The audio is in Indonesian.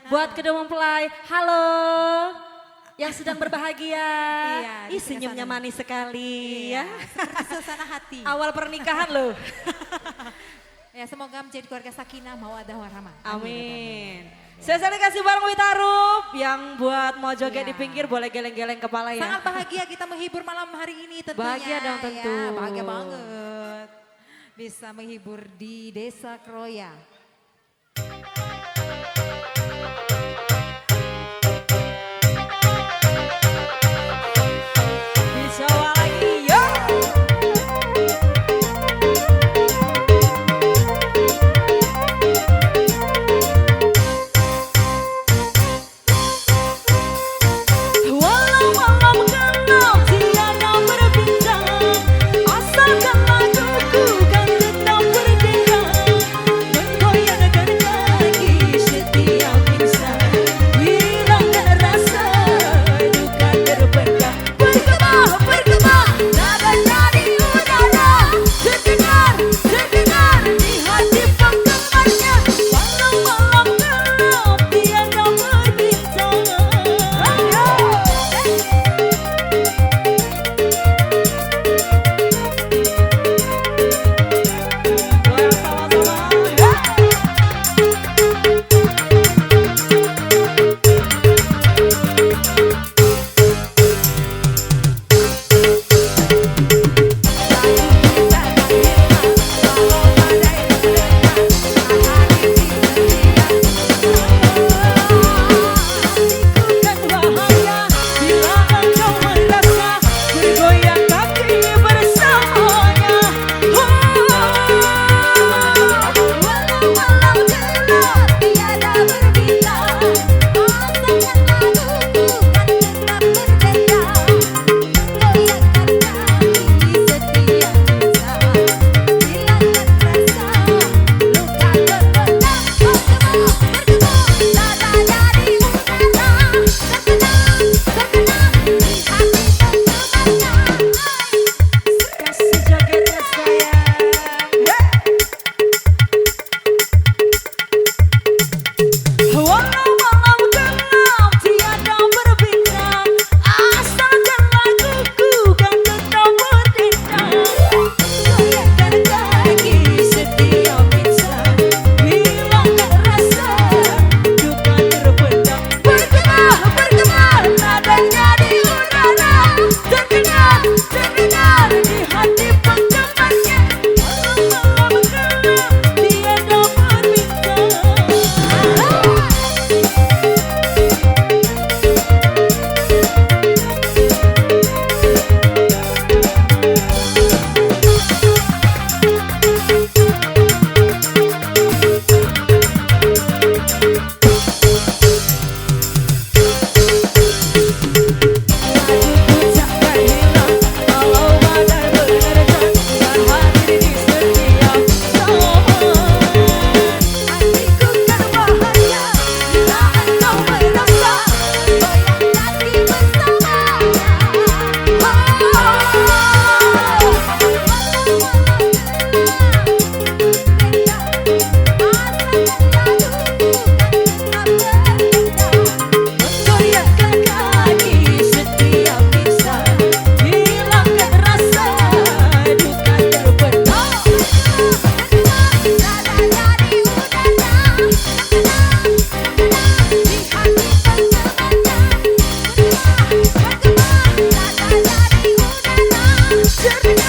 Buat kedua mempelai, halo. Yang sedang berbahagia. Ih, senyumnya manis sekali ya. Seperti suasana hati. Awal pernikahan loh. Ya, semoga menjadi keluarga sakinah mawaddah warahmah. Amin. Saya kasih bareng Witarup yang buat mau joget di pinggir boleh geleng-geleng kepala ya. Sangat bahagia kita menghibur malam hari ini tentunya. Bahagia dong tentu. Ya, bahagia banget. Bisa menghibur di Desa Kroya. Jawa lagi, yo. Walau malam gelap tiada berbincang, asalkan laguku kan tetap berdendang, menggoyangkan kaki setiap insan, hilangkan rasa duka terbendam. Bergema, nadanya di udara, terdengar di hati penggemarnya. Walau malam gelap tiada berbintang. Goyang sama-sama. Cerita